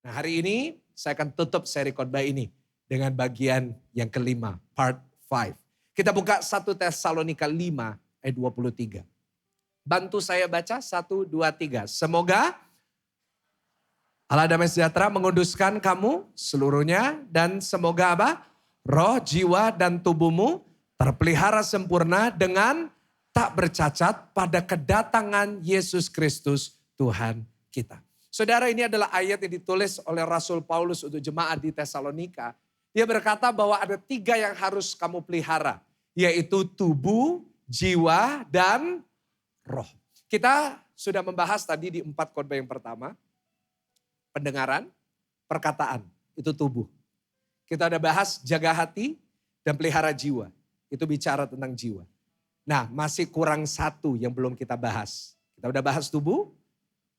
Nah, hari ini saya akan tutup seri khotbah ini dengan bagian yang kelima, part 5. Kita buka 1 Tesalonika 5 ayat 23. Bantu saya baca 1, 2, 3. Semoga Allah damai sejahtera menguduskan kamu seluruhnya dan semoga apa? Roh, jiwa dan tubuhmu terpelihara sempurna dengan tak bercacat pada kedatangan Yesus Kristus Tuhan kita. Saudara, ini adalah ayat yang ditulis oleh Rasul Paulus untuk jemaat di Tesalonika. Dia berkata bahwa ada 3 yang harus kamu pelihara, yaitu tubuh, jiwa, dan roh. Kita sudah membahas tadi di 4 khotbah yang pertama, pendengaran, perkataan, itu tubuh. Kita udah bahas jaga hati dan pelihara jiwa, itu bicara tentang jiwa. Nah, masih kurang 1 yang belum kita bahas. Kita udah bahas tubuh,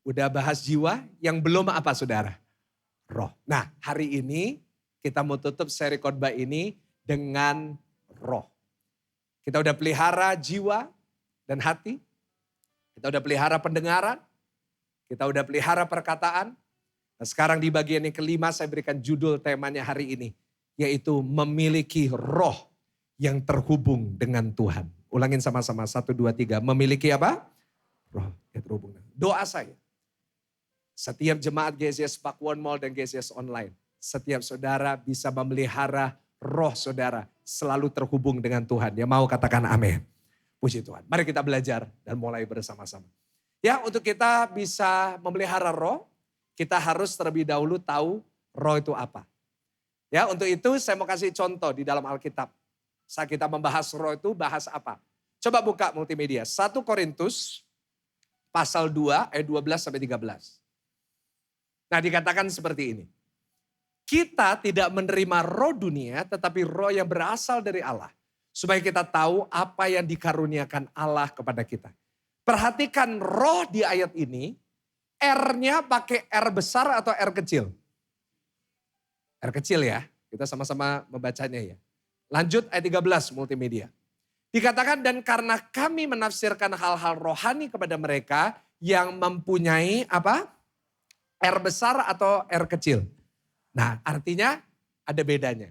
udah bahas jiwa, yang belum apa saudara? Roh. Nah, hari ini kita mau tutup seri khotbah ini dengan roh. Kita udah pelihara jiwa dan hati. Kita udah pelihara pendengaran. Kita udah pelihara perkataan. Nah, sekarang di bagian yang kelima saya berikan judul temanya hari ini. Yaitu memiliki roh yang terhubung dengan Tuhan. Ulangin sama-sama 1, 2, 3. Memiliki apa? Roh yang terhubung. Doa saya. Setiap jemaat GCS Pakuwon Mall dan GCS Online. Setiap saudara bisa memelihara roh saudara selalu terhubung dengan Tuhan. Dia mau katakan amin. Puji Tuhan. Mari kita belajar dan mulai bersama-sama. Ya, untuk kita bisa memelihara roh, kita harus terlebih dahulu tahu roh itu apa. Ya, untuk itu saya mau kasih contoh di dalam Alkitab. Saat kita membahas roh itu bahas apa? Coba buka multimedia. 1 Korintus pasal 2 ayat 12 sampai 13. Nah, dikatakan seperti ini. Kita tidak menerima roh dunia, tetapi roh yang berasal dari Allah. Supaya kita tahu apa yang dikaruniakan Allah kepada kita. Perhatikan roh di ayat ini, R-nya pakai R besar atau R kecil? R kecil ya, kita sama-sama membacanya ya. Lanjut ayat 13 multimedia. Dikatakan dan karena kami menafsirkan hal-hal rohani kepada mereka yang mempunyai apa? R besar atau R kecil. Nah, artinya ada bedanya.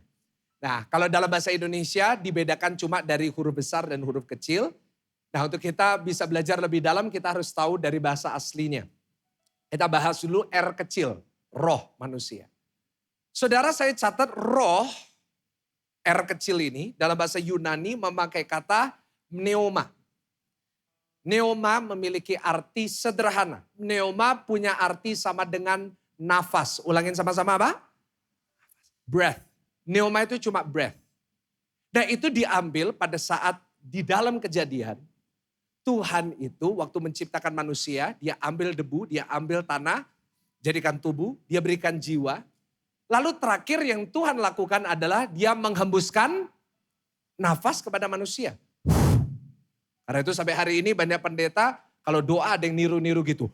Nah, kalau dalam bahasa Indonesia dibedakan cuma dari huruf besar dan huruf kecil. Nah, untuk kita bisa belajar lebih dalam kita harus tahu dari bahasa aslinya. Kita bahas dulu R kecil, roh manusia. Saudara, saya catat roh R kecil ini dalam bahasa Yunani memakai kata pneuma. Pneuma memiliki arti sederhana. Pneuma punya arti sama dengan nafas. Ulangin sama-sama apa? Breath. Pneuma itu cuma breath. Nah, itu diambil pada saat di dalam kejadian. Tuhan itu waktu menciptakan manusia, dia ambil debu, dia ambil tanah, jadikan tubuh, dia berikan jiwa. Lalu terakhir yang Tuhan lakukan adalah dia menghembuskan nafas kepada manusia. Karena itu sampai hari ini banyak pendeta kalau doa ada yang niru-niru gitu.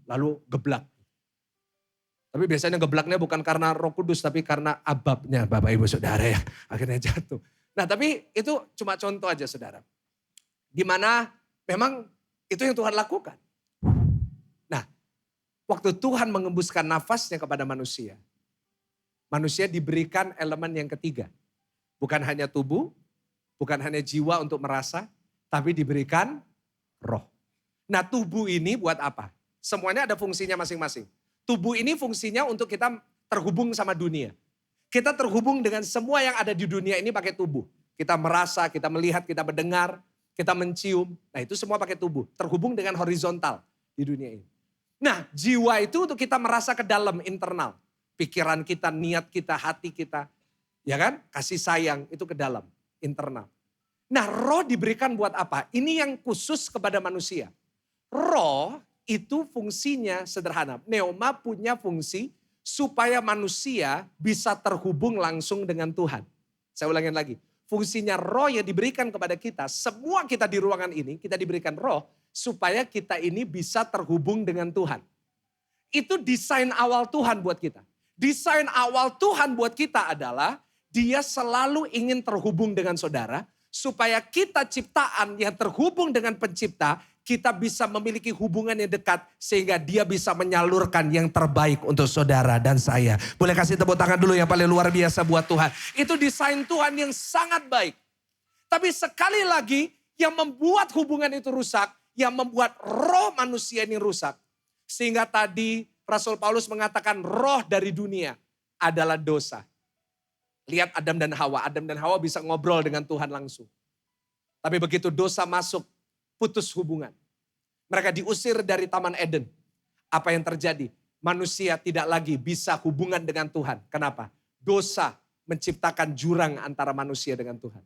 Lalu geblak. Tapi biasanya geblaknya bukan karena Roh Kudus tapi karena ababnya Bapak Ibu Saudara ya. Akhirnya jatuh. Nah, tapi itu cuma contoh aja Saudara. Dimana memang itu yang Tuhan lakukan. Nah, waktu Tuhan mengembuskan nafasnya kepada manusia. Manusia diberikan elemen yang ketiga. Bukan hanya tubuh, bukan hanya jiwa untuk merasa, tapi diberikan roh. Nah, tubuh ini buat apa? Semuanya ada fungsinya masing-masing. Tubuh ini fungsinya untuk kita terhubung sama dunia. Kita terhubung dengan semua yang ada di dunia ini pakai tubuh. Kita merasa, kita melihat, kita mendengar, kita mencium. Nah, itu semua pakai tubuh. Terhubung dengan horizontal di dunia ini. Nah, jiwa itu untuk kita merasa ke dalam, internal. Pikiran kita, niat kita, hati kita. Ya kan? Kasih sayang itu ke dalam, internal. Nah, roh diberikan buat apa? Ini yang khusus kepada manusia. Roh itu fungsinya sederhana. Pneuma punya fungsi supaya manusia bisa terhubung langsung dengan Tuhan. Saya ulangin lagi. Fungsinya roh yang diberikan kepada kita, semua kita di ruangan ini, kita diberikan roh supaya kita ini bisa terhubung dengan Tuhan. Itu desain awal Tuhan buat kita. Desain awal Tuhan buat kita adalah dia selalu ingin terhubung dengan saudara, supaya kita ciptaan yang terhubung dengan pencipta, kita bisa memiliki hubungan yang dekat sehingga dia bisa menyalurkan yang terbaik untuk saudara dan saya. Boleh kasih tepuk tangan dulu yang paling luar biasa buat Tuhan. Itu desain Tuhan yang sangat baik. Tapi sekali lagi yang membuat hubungan itu rusak, yang membuat roh manusia ini rusak. Sehingga tadi Rasul Paulus mengatakan roh dari dunia adalah dosa. Lihat Adam dan Hawa. Adam dan Hawa bisa ngobrol dengan Tuhan langsung. Tapi begitu dosa masuk, putus hubungan. Mereka diusir dari Taman Eden. Apa yang terjadi? Manusia tidak lagi bisa hubungan dengan Tuhan. Kenapa? Dosa menciptakan jurang antara manusia dengan Tuhan.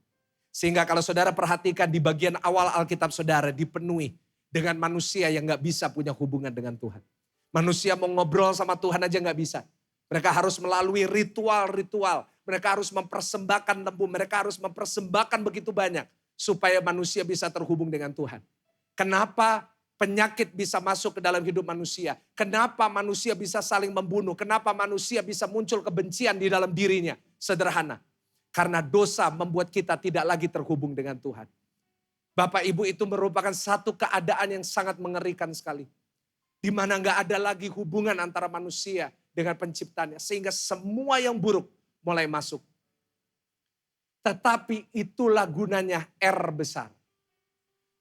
Sehingga kalau saudara perhatikan di bagian awal Alkitab saudara dipenuhi dengan manusia yang gak bisa punya hubungan dengan Tuhan. Manusia mau ngobrol sama Tuhan aja gak bisa. Mereka harus melalui ritual-ritual. Mereka harus mempersembahkan lembu. Mereka harus mempersembahkan begitu banyak. Supaya manusia bisa terhubung dengan Tuhan. Kenapa penyakit bisa masuk ke dalam hidup manusia? Kenapa manusia bisa saling membunuh? Kenapa manusia bisa muncul kebencian di dalam dirinya? Sederhana. Karena dosa membuat kita tidak lagi terhubung dengan Tuhan. Bapak Ibu, itu merupakan satu keadaan yang sangat mengerikan sekali. Di mana gak ada lagi hubungan antara manusia dengan penciptanya. Sehingga semua yang buruk mulai masuk. Tetapi itulah gunanya R besar.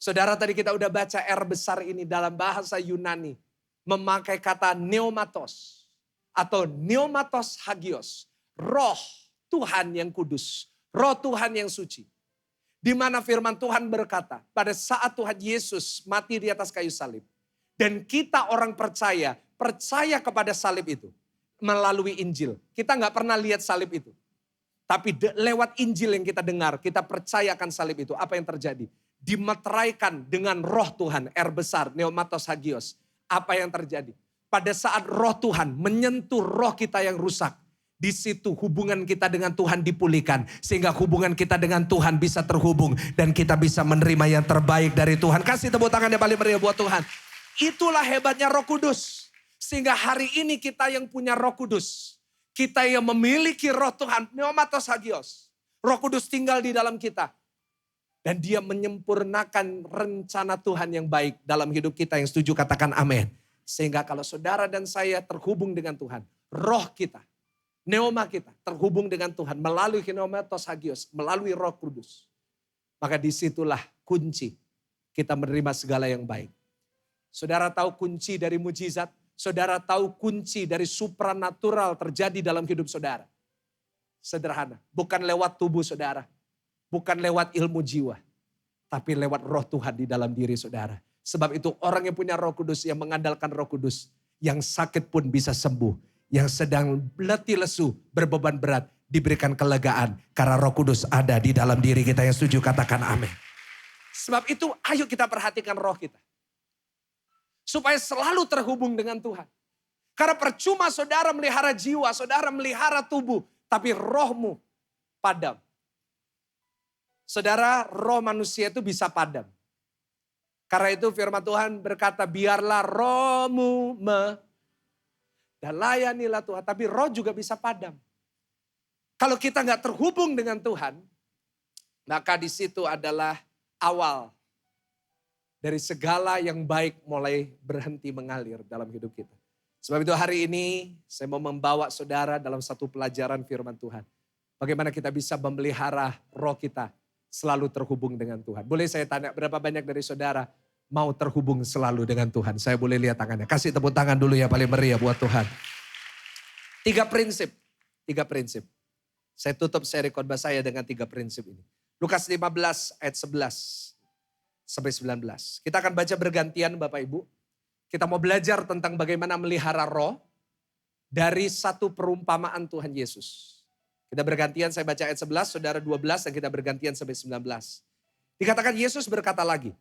Saudara, tadi kita udah baca R besar ini dalam bahasa Yunani. Memakai kata pneumatos atau pneumatos hagios. Roh Tuhan yang kudus. Roh Tuhan yang suci. Di mana firman Tuhan berkata, pada saat Tuhan Yesus mati di atas kayu salib. Dan kita orang percaya kepada salib itu. Melalui Injil. Kita gak pernah lihat salib itu. Tapi lewat Injil yang kita dengar, kita percaya akan salib itu. Apa yang terjadi? Dimeteraikan dengan roh Tuhan, R besar, pneumatos hagios. Apa yang terjadi? Pada saat roh Tuhan menyentuh roh kita yang rusak. Di situ hubungan kita dengan Tuhan dipulihkan. Sehingga hubungan kita dengan Tuhan bisa terhubung. Dan kita bisa menerima yang terbaik dari Tuhan. Kasih tepuk tangan yang paling meriah buat Tuhan. Itulah hebatnya Roh Kudus. Sehingga hari ini kita yang punya Roh Kudus. Kita yang memiliki roh Tuhan, pneumatos hagios. Roh Kudus tinggal di dalam kita. Dan dia menyempurnakan rencana Tuhan yang baik dalam hidup kita. Yang setuju katakan amin. Sehingga kalau saudara dan saya terhubung dengan Tuhan. Roh kita, pneuma kita terhubung dengan Tuhan. Melalui pneumatos hagios, melalui Roh Kudus. Maka disitulah kunci kita menerima segala yang baik. Saudara tahu kunci dari mujizat? Saudara tahu kunci dari supranatural terjadi dalam hidup saudara. Sederhana, bukan lewat tubuh saudara. Bukan lewat ilmu jiwa. Tapi lewat roh Tuhan di dalam diri saudara. Sebab itu orang yang punya Roh Kudus, yang mengandalkan Roh Kudus. Yang sakit pun bisa sembuh. Yang sedang letih lesu, berbeban berat, diberikan kelegaan. Karena Roh Kudus ada di dalam diri kita. Yang setuju katakan amin. Sebab itu ayo kita perhatikan roh kita. Supaya selalu terhubung dengan Tuhan. Karena percuma saudara melihara jiwa, saudara melihara tubuh. Tapi rohmu padam. Saudara, roh manusia itu bisa padam. Karena itu firman Tuhan berkata, biarlah rohmu dan layanilah Tuhan. Tapi roh juga bisa padam. Kalau kita gak terhubung dengan Tuhan, maka di situ adalah awal dari segala yang baik mulai berhenti mengalir dalam hidup kita. Sebab itu hari ini saya mau membawa saudara dalam satu pelajaran firman Tuhan. Bagaimana kita bisa memelihara roh kita selalu terhubung dengan Tuhan. Boleh saya tanya berapa banyak dari saudara mau terhubung selalu dengan Tuhan? Saya boleh lihat tangannya. Kasih tepuk tangan dulu ya paling meriah buat Tuhan. Tiga prinsip. Saya tutup seri khotbah saya dengan 3 prinsip ini. Lukas 15 ayat 11. Sampai 19. Kita akan baca bergantian Bapak Ibu. Kita mau belajar tentang bagaimana melihara roh dari satu perumpamaan Tuhan Yesus. Kita bergantian, saya baca ayat 11, saudara 12, dan kita bergantian sampai 19. Dikatakan Yesus berkata lagi,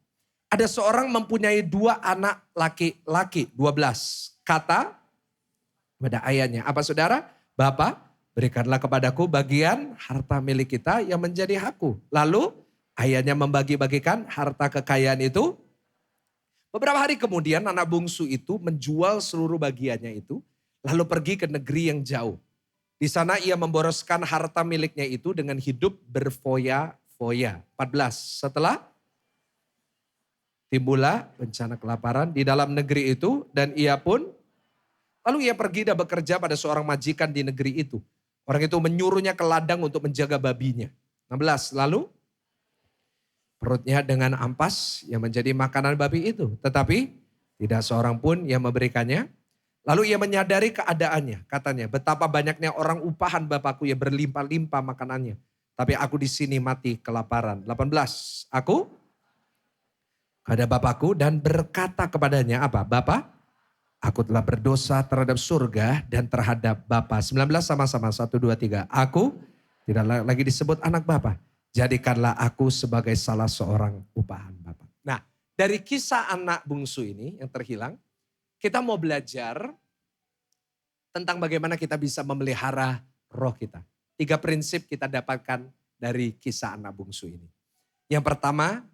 ada seorang mempunyai 2 anak laki-laki, 12. Kata pada ayahnya, apa saudara? Bapa, berikanlah kepadaku bagian harta milik kita yang menjadi hakku. Lalu ayahnya membagi-bagikan harta kekayaan itu. Beberapa hari kemudian anak bungsu itu menjual seluruh bagiannya itu. Lalu pergi ke negeri yang jauh. Di sana ia memboroskan harta miliknya itu dengan hidup berfoya-foya. 14. Setelah Timbullah bencana kelaparan di dalam negeri itu dan ia pun, lalu ia pergi dan bekerja pada seorang majikan di negeri itu. Orang itu menyuruhnya ke ladang untuk menjaga babinya. 16, lalu perutnya dengan ampas yang menjadi makanan babi itu. Tetapi tidak seorang pun yang memberikannya. Lalu ia menyadari keadaannya. Katanya, betapa banyaknya orang upahan Bapakku yang berlimpah-limpah makanannya. Tapi aku di sini mati kelaparan. 18, aku kepada Bapakku dan berkata kepadanya apa? Bapa, aku telah berdosa terhadap surga dan terhadap Bapa. 19 sama-sama, 1, 2, 3. Aku tidak lagi disebut anak Bapa. Jadikanlah aku sebagai salah seorang upahan Bapa. Nah, dari kisah anak bungsu ini yang terhilang, kita mau belajar tentang bagaimana kita bisa memelihara roh kita. 3 prinsip kita dapatkan dari kisah anak bungsu ini. Yang pertama,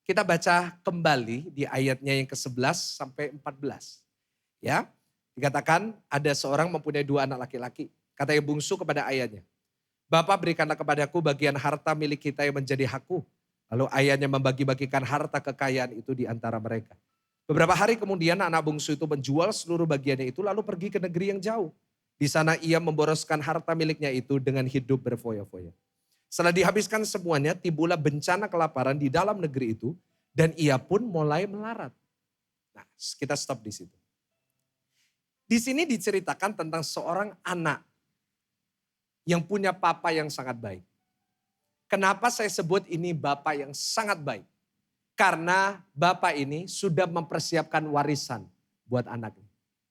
kita baca kembali di ayatnya yang ke-11 sampai 14. Ya, dikatakan ada seorang mempunyai 2 anak laki-laki. Kata yang bungsu kepada ayahnya, Bapak berikanlah kepadaku bagian harta milik kita yang menjadi hakku. Lalu ayahnya membagi-bagikan harta kekayaan itu di antara mereka. Beberapa hari kemudian anak bungsu itu menjual seluruh bagiannya itu lalu pergi ke negeri yang jauh. Di sana ia memboroskan harta miliknya itu dengan hidup berfoya-foya. Setelah dihabiskan semuanya, timbullah bencana kelaparan di dalam negeri itu dan ia pun mulai melarat. Nah, kita stop di situ. Di sini diceritakan tentang seorang anak yang punya papa yang sangat baik. Kenapa saya sebut ini bapak yang sangat baik? Karena bapak ini sudah mempersiapkan warisan buat anaknya.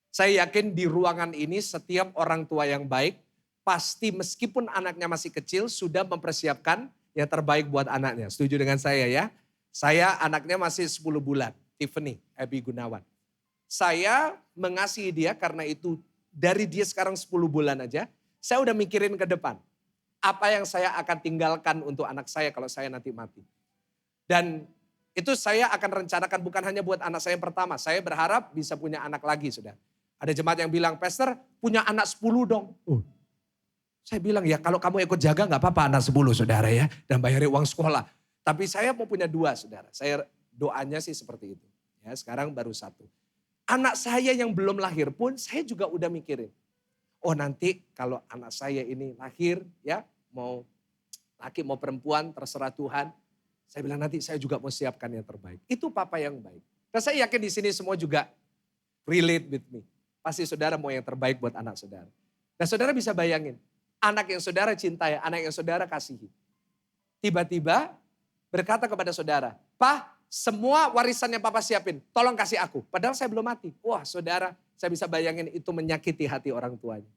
Saya yakin di ruangan ini setiap orang tua yang baik pasti meskipun anaknya masih kecil sudah mempersiapkan yang terbaik buat anaknya. Setuju dengan saya ya? Saya anaknya masih 10 bulan, Tiffany, Abby Gunawan. Saya mengasihi dia karena itu dari dia sekarang 10 bulan aja, saya udah mikirin ke depan. Apa yang saya akan tinggalkan untuk anak saya kalau saya nanti mati. Dan itu saya akan rencanakan bukan hanya buat anak saya yang pertama. Saya berharap bisa punya anak lagi sudah. Ada jemaat yang bilang, Pastor punya anak 10 dong. Saya bilang ya kalau kamu ikut jaga gak apa-apa anak 10 saudara ya. Dan bayari uang sekolah. Tapi saya mau punya 2 saudara. Saya doanya sih seperti itu. Ya sekarang baru 1. Anak saya yang belum lahir pun saya juga udah mikirin. Oh nanti kalau anak saya ini lahir ya mau laki mau perempuan terserah Tuhan. Saya bilang nanti saya juga mau siapkan yang terbaik. Itu papa yang baik. Dan saya yakin di sini semua juga relate with me. Pasti saudara mau yang terbaik buat anak saudara. Dan saudara bisa bayangin, anak yang saudara cintai, anak yang saudara kasihi. Tiba-tiba berkata kepada saudara, Pak semua warisan yang papa siapin, tolong kasih aku. Padahal saya belum mati. Wah saudara, saya bisa bayangin itu menyakiti hati orang tuanya.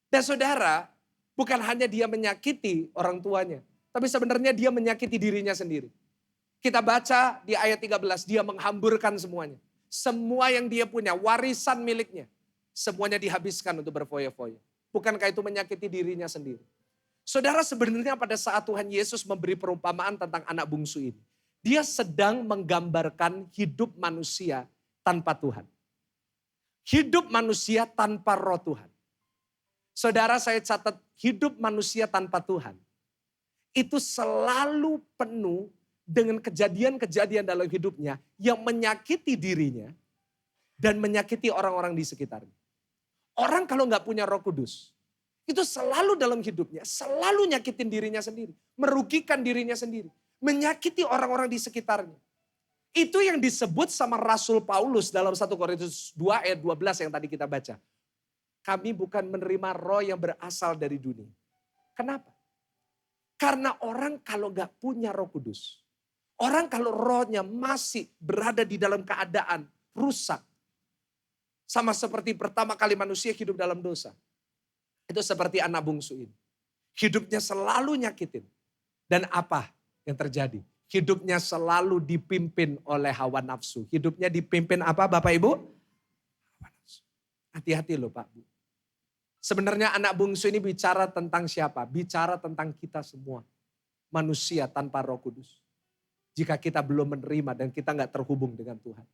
Dan saudara, bukan hanya dia menyakiti orang tuanya. Tapi sebenarnya dia menyakiti dirinya sendiri. Kita baca di ayat 13, dia menghamburkan semuanya. Semua yang dia punya, warisan miliknya. Semuanya dihabiskan untuk berfoya-foya. Bukankah itu menyakiti dirinya sendiri? Saudara sebenarnya pada saat Tuhan Yesus memberi perumpamaan tentang anak bungsu ini. Dia sedang menggambarkan hidup manusia tanpa Tuhan. Hidup manusia tanpa roh Tuhan. Saudara saya catat hidup manusia tanpa Tuhan. Itu selalu penuh dengan kejadian-kejadian dalam hidupnya yang menyakiti dirinya dan menyakiti orang-orang di sekitarnya. Orang kalau nggak punya Roh Kudus, itu selalu dalam hidupnya, selalu nyakitin dirinya sendiri, merugikan dirinya sendiri, menyakiti orang-orang di sekitarnya. Itu yang disebut sama Rasul Paulus dalam 1 Korintus 2 ayat 12 yang tadi kita baca. Kami bukan menerima roh yang berasal dari dunia. Kenapa? Karena orang kalau gak punya Roh Kudus, orang kalau rohnya masih berada di dalam keadaan rusak, sama seperti pertama kali manusia hidup dalam dosa. Itu seperti anak bungsu ini. Hidupnya selalu nyakitin. Dan apa yang terjadi? Hidupnya selalu dipimpin oleh hawa nafsu. Hidupnya dipimpin apa Bapak Ibu? Hawa nafsu. Hati-hati loh Pak Bu. Sebenarnya anak bungsu ini bicara tentang siapa? Bicara tentang kita semua. Manusia tanpa Roh Kudus. Jika kita belum menerima dan kita gak terhubung dengan Tuhan.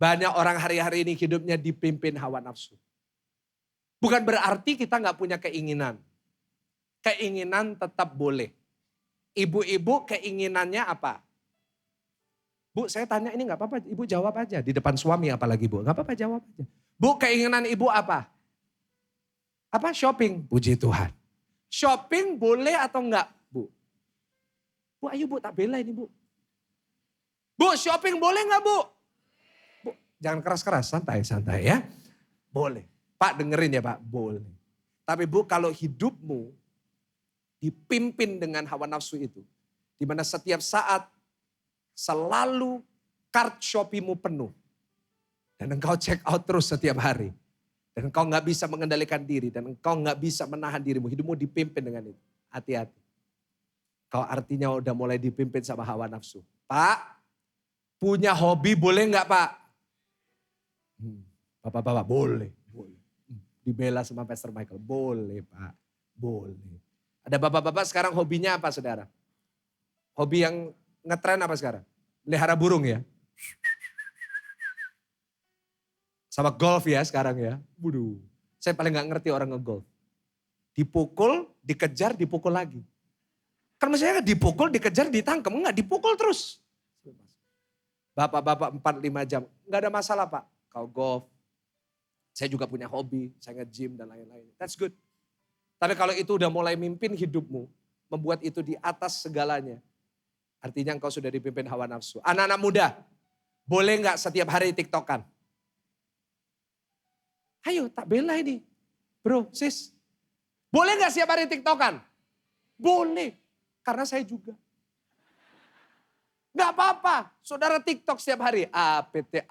Banyak orang hari-hari ini hidupnya dipimpin hawa nafsu. Bukan berarti kita gak punya keinginan. Keinginan tetap boleh. Ibu-ibu keinginannya apa? Bu, saya tanya ini nggak apa-apa, ibu jawab aja. Di depan suami apalagi bu, nggak apa-apa jawab aja. Bu, keinginan ibu apa? Apa? Shopping. Puji Tuhan. Shopping boleh atau enggak bu? Bu, ayo bu, tak bela ini bu. Bu, shopping boleh nggak bu? Bu, jangan keras-keras, santai-santai ya. Boleh. Pak dengerin ya pak, boleh. Tapi bu, kalau hidupmu dipimpin dengan hawa nafsu itu, di mana setiap saat selalu cart Shopee-mu penuh. Dan engkau check out terus setiap hari. Dan engkau gak bisa mengendalikan diri. Dan engkau gak bisa menahan dirimu. Hidupmu dipimpin dengan itu. Hati-hati. Kau artinya udah mulai dipimpin sama hawa nafsu. Pak, punya hobi boleh gak pak? Bapak-bapak boleh. Dibela sama Pastor Michael. Boleh pak, boleh. Ada bapak-bapak sekarang hobinya apa saudara? Hobi yang ngetren apa sekarang? Melihara burung ya. Sama golf ya sekarang ya. Waduh, saya paling gak ngerti orang ngegolf. Dipukul, dikejar, dipukul lagi. Kan maksudnya dipukul, dikejar, ditangkap. Enggak, dipukul terus. Bapak-bapak 4-5 jam. Enggak ada masalah pak. Kau golf. Saya juga punya hobi. Saya nge-gym dan lain-lain. That's good. Tapi kalau itu udah mulai mimpin hidupmu. Membuat itu di atas segalanya. Artinya engkau sudah dipimpin hawa nafsu. Anak-anak muda, boleh nggak setiap hari TikTokan? Ayo, tak bela ini. Bro, sis. Boleh nggak setiap hari TikTokan? Boleh, karena saya juga. Nggak apa-apa, saudara TikTok setiap hari. APT,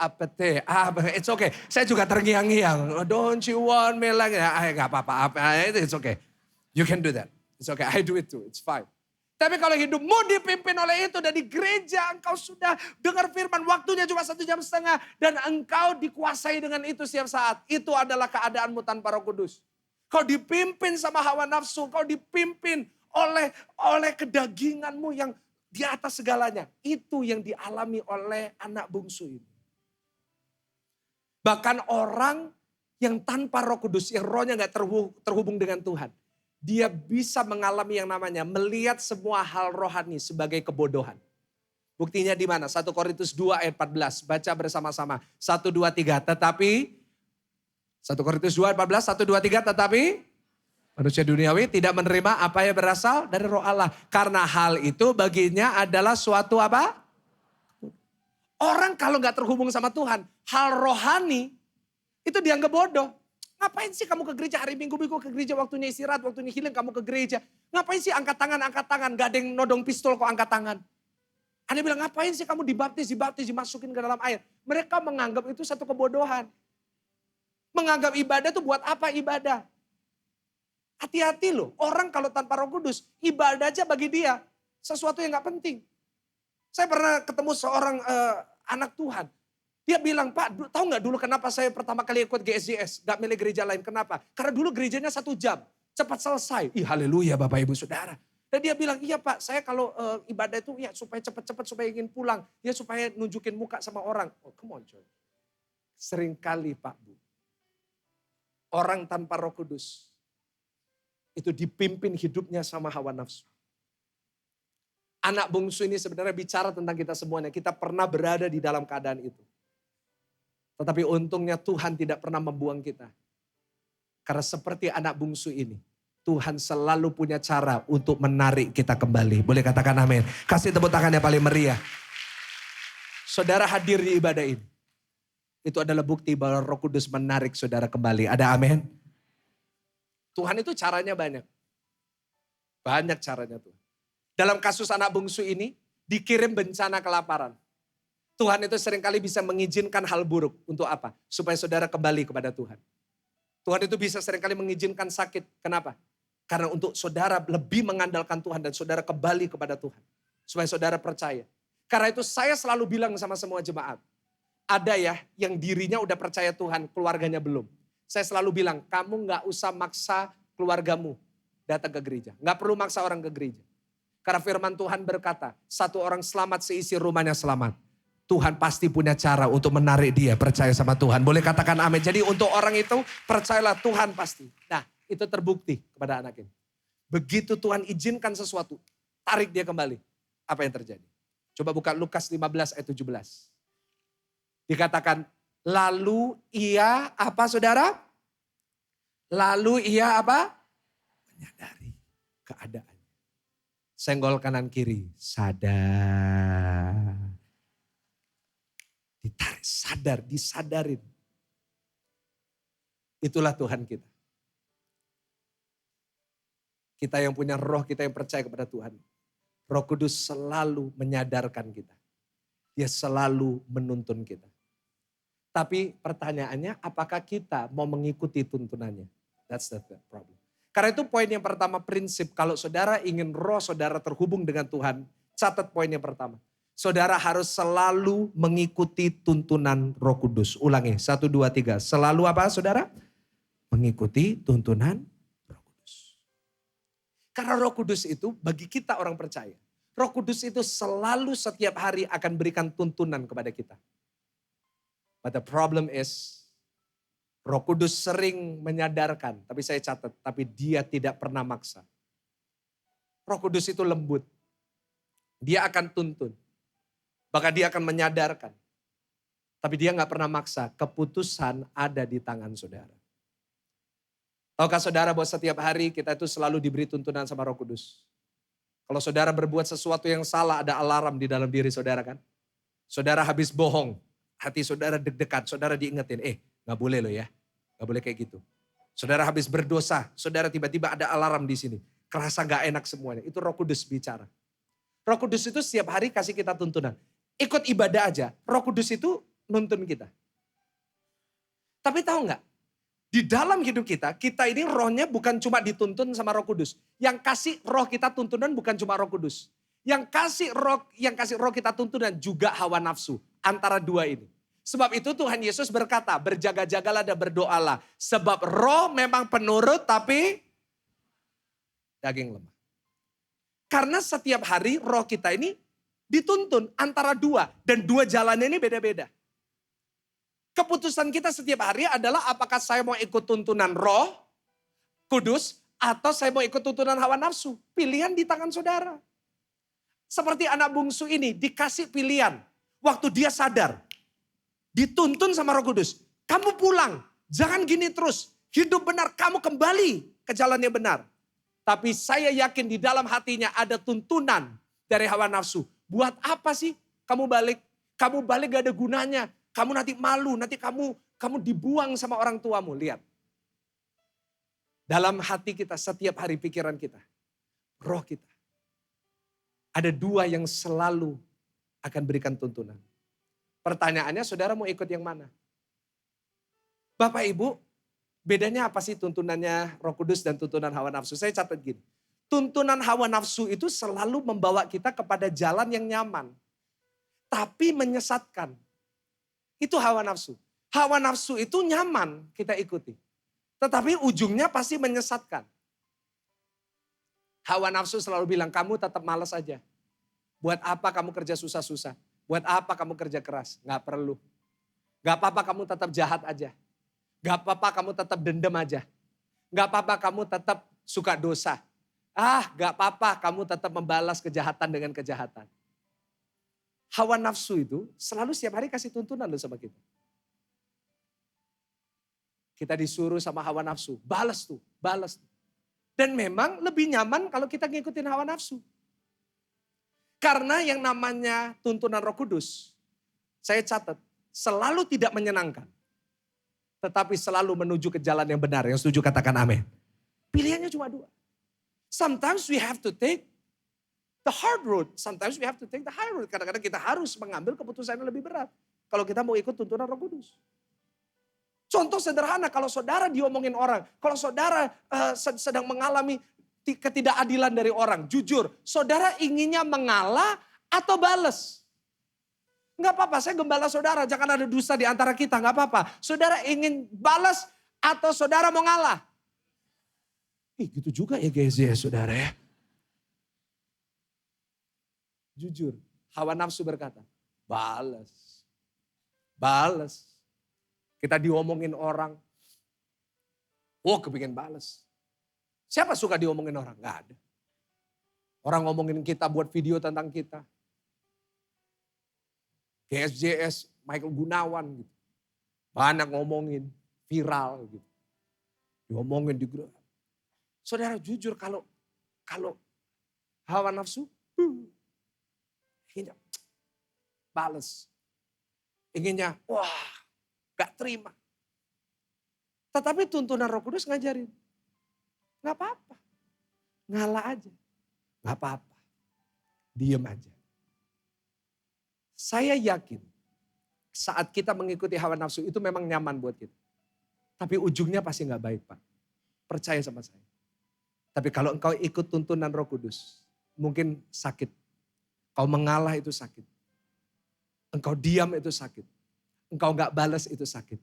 it's okay. Saya juga terngiang-ngiang. Don't you want me like, nggak apa-apa, it's okay. You can do that, it's okay. I do it too, it's fine. Tapi kalau hidupmu dipimpin oleh itu dan di gereja engkau sudah dengar firman waktunya cuma 1,5 jam dan engkau dikuasai dengan itu setiap saat. Itu adalah keadaanmu tanpa Roh Kudus. Kau dipimpin sama hawa nafsu, kau dipimpin oleh kedaginganmu yang di atas segalanya. Itu yang dialami oleh anak bungsu ini. Bahkan orang yang tanpa Roh Kudus, yang rohnya gak terhubung dengan Tuhan. Dia bisa mengalami yang namanya melihat semua hal rohani sebagai kebodohan. Buktinya di mana? 1 Korintus 2 ayat 14. Baca bersama-sama. 1, 2, 3. Tetapi 1 Korintus 2 ayat 14. 1, 2, 3. Tetapi manusia duniawi tidak menerima apa yang berasal dari Roh Allah. Karena hal itu baginya adalah suatu apa? Orang kalau gak terhubung sama Tuhan, hal rohani itu dianggap bodoh. Ngapain sih kamu ke gereja hari Minggu ke gereja, waktunya istirahat, waktunya healing kamu ke gereja. Ngapain sih angkat tangan, gak ada yang nodong pistol kok angkat tangan. Ada bilang ngapain sih kamu dibaptis, dimasukin ke dalam air. Mereka menganggap itu satu kebodohan. Menganggap ibadah itu buat apa ibadah. Hati-hati loh, orang kalau tanpa Roh Kudus, ibadah aja bagi dia sesuatu yang gak penting. Saya pernah ketemu seorang anak Tuhan. Dia bilang, Pak, tahu nggak dulu kenapa saya pertama kali ikut GSJS, nggak milih gereja lain, kenapa? Karena dulu gerejanya 1 jam, cepat selesai. Ih haleluya Bapak Ibu Saudara. Dan dia bilang, iya Pak, saya kalau ibadah itu ya supaya cepat-cepat, supaya ingin pulang. Ya supaya nunjukin muka sama orang. Oh come on coy. Seringkali Pak Bu, orang tanpa Roh Kudus, itu dipimpin hidupnya sama hawa nafsu. Anak bungsu ini sebenarnya bicara tentang kita semuanya. Kita pernah berada di dalam keadaan itu. Tetapi untungnya Tuhan tidak pernah membuang kita. Karena seperti anak bungsu ini, Tuhan selalu punya cara untuk menarik kita kembali. Boleh katakan amin. Kasih tepuk tangan yang paling meriah. Saudara hadir di ibadah ini. Itu adalah bukti bahwa Roh Kudus menarik saudara kembali. Ada amin? Tuhan itu caranya banyak. Banyak caranya Tuhan. Dalam kasus anak bungsu ini, dikirim bencana kelaparan. Tuhan itu seringkali bisa mengizinkan hal buruk. Untuk apa? Supaya saudara kembali kepada Tuhan. Tuhan itu bisa seringkali mengizinkan sakit. Kenapa? Karena untuk saudara lebih mengandalkan Tuhan dan saudara kembali kepada Tuhan. Supaya saudara percaya. Karena itu saya selalu bilang sama semua jemaat. Ada ya yang dirinya udah percaya Tuhan, keluarganya belum. Saya selalu bilang, kamu gak usah maksa keluargamu datang ke gereja. Gak perlu maksa orang ke gereja. Karena firman Tuhan berkata, satu orang selamat seisi rumahnya selamat. Tuhan pasti punya cara untuk menarik dia percaya sama Tuhan. Boleh katakan amin. Jadi untuk orang itu percayalah Tuhan pasti. Nah itu terbukti kepada anak ini. Begitu Tuhan izinkan sesuatu, tarik dia kembali. Apa yang terjadi? Coba buka Lukas 15 ayat 17. Dikatakan, lalu ia apa saudara? Lalu ia apa? Menyadari keadaan. Senggol kanan kiri, sadar. Ditarik, sadar, disadarin. Itulah Tuhan kita. Kita yang punya roh, kita yang percaya kepada Tuhan. Roh Kudus selalu menyadarkan kita. Dia selalu menuntun kita. Tapi pertanyaannya, apakah kita mau mengikuti tuntunannya? That's the problem. Karena itu poin yang pertama, prinsip. Kalau saudara ingin roh saudara terhubung dengan Tuhan, catat poin yang pertama. Saudara harus selalu mengikuti tuntunan Roh Kudus. Ulangi, 1, 2, 3. Selalu apa saudara? Mengikuti tuntunan Roh Kudus. Karena Roh Kudus itu bagi kita orang percaya. Roh Kudus itu selalu setiap hari akan berikan tuntunan kepada kita. But the problem is, Roh Kudus sering menyadarkan, tapi saya catat, tapi dia tidak pernah maksa. Roh Kudus itu lembut. Dia akan tuntun. Bahkan dia akan menyadarkan. Tapi dia gak pernah maksa, keputusan ada di tangan saudara. Tahukah saudara bahwa setiap hari kita itu selalu diberi tuntunan sama Roh Kudus. Kalau saudara berbuat sesuatu yang salah, ada alarm di dalam diri saudara kan. Saudara habis bohong, hati saudara deg-degan, saudara diingetin, gak boleh loh ya, gak boleh kayak gitu. Saudara habis berdosa, saudara tiba-tiba ada alarm di sini. Kerasa gak enak semuanya, itu Roh Kudus bicara. Roh Kudus itu setiap hari kasih kita tuntunan. Ikut ibadah aja, Roh Kudus itu nuntun kita. Tapi tahu gak? Di dalam hidup kita, kita ini rohnya bukan cuma dituntun sama Roh Kudus. Yang kasih roh kita tuntunan bukan cuma Roh Kudus. Yang kasih roh kita tuntunan juga hawa nafsu. Antara dua ini. Sebab itu Tuhan Yesus berkata, berjaga-jagalah dan berdoalah. Sebab roh memang penurut tapi daging lemah. Karena setiap hari roh kita ini dituntun antara dua. Dan dua jalannya ini beda-beda. Keputusan kita setiap hari adalah apakah saya mau ikut tuntunan Roh Kudus atau saya mau ikut tuntunan hawa nafsu. Pilihan di tangan saudara. Seperti anak bungsu ini dikasih pilihan. Waktu dia sadar, dituntun sama Roh Kudus. Kamu pulang, jangan gini terus. Hidup benar, kamu kembali ke jalan yang benar. Tapi saya yakin di dalam hatinya ada tuntunan dari hawa nafsu. Buat apa sih kamu balik? Kamu balik gak ada gunanya. Kamu nanti malu, nanti kamu dibuang sama orang tuamu. Lihat. Dalam hati kita, setiap hari pikiran kita, roh kita. Ada dua yang selalu akan berikan tuntunan. Pertanyaannya, saudara mau ikut yang mana? Bapak Ibu, bedanya apa sih tuntunannya Roh Kudus dan tuntunan hawa nafsu? Saya catat gini. Tuntunan hawa nafsu itu selalu membawa kita kepada jalan yang nyaman. Tapi menyesatkan. Itu hawa nafsu. Hawa nafsu itu nyaman kita ikuti. Tetapi ujungnya pasti menyesatkan. Hawa nafsu selalu bilang, kamu tetap malas aja. Buat apa kamu kerja susah-susah? Buat apa kamu kerja keras? Gak perlu. Gak apa-apa kamu tetap jahat aja. Gak apa-apa kamu tetap dendam aja. Gak apa-apa kamu tetap suka dosa. Gak apa-apa kamu tetap membalas kejahatan dengan kejahatan. Hawa nafsu itu selalu setiap hari kasih tuntunan loh sama kita. Kita disuruh sama hawa nafsu, balas tuh. Dan memang lebih nyaman kalau kita ngikutin hawa nafsu. Karena yang namanya tuntunan Roh Kudus, saya catat, selalu tidak menyenangkan. Tetapi selalu menuju ke jalan yang benar. Yang setuju katakan amin. Pilihannya cuma dua. Sometimes we have to take the hard road, sometimes we have to take the high road. Kadang-kadang kita harus mengambil keputusan yang lebih berat. Kalau kita mau ikut tuntunan Roh Kudus. Contoh sederhana, kalau saudara diomongin orang. Kalau saudara sedang mengalami ketidakadilan dari orang. Jujur, saudara inginnya mengalah atau balas? Enggak apa-apa, saya gembala saudara. Jangan ada dusta di antara kita, enggak apa-apa. Saudara ingin balas atau saudara mau ngalah? Gitu juga ya guys ya saudara ya. Jujur, hawa nafsu berkata, balas. Kita diomongin orang, kepingin balas. Siapa suka diomongin orang? Gak ada. Orang ngomongin kita buat video tentang kita. GSJS, Michael Gunawan gitu. Banyak ngomongin, viral gitu. Diomongin di grup. Saudara jujur kalau hawa nafsu, inginnya bales. Inginnya, wah gak terima. Tetapi tuntunan Roh Kudus ngajarin, gak apa-apa. Ngalah aja, gak apa-apa. Diem aja. Saya yakin saat kita mengikuti hawa nafsu itu memang nyaman buat kita. Tapi ujungnya pasti gak baik, Pak. Percaya sama saya. Tapi kalau engkau ikut tuntunan Roh Kudus, mungkin sakit. Kau mengalah itu sakit. Engkau diam itu sakit. Engkau gak balas itu sakit.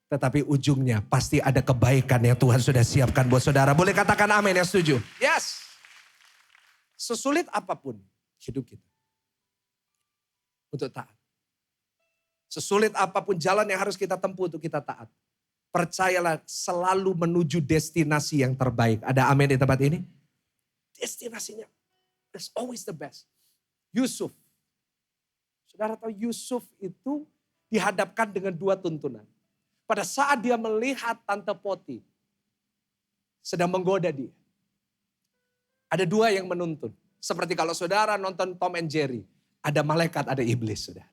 Tetapi ujungnya pasti ada kebaikan yang Tuhan sudah siapkan buat saudara. Boleh katakan amin yang setuju? Yes. Sesulit apapun hidup kita. Untuk taat. Sesulit apapun jalan yang harus kita tempuh untuk kita taat. Percayalah selalu menuju destinasi yang terbaik. Ada amin di tempat ini? Destinasinya. That's always the best. Yusuf. Saudara tahu Yusuf itu dihadapkan dengan dua tuntunan. Pada saat dia melihat Tante Poti sedang menggoda dia. Ada dua yang menuntun. Seperti kalau saudara nonton Tom and Jerry. Ada malaikat, ada iblis saudara.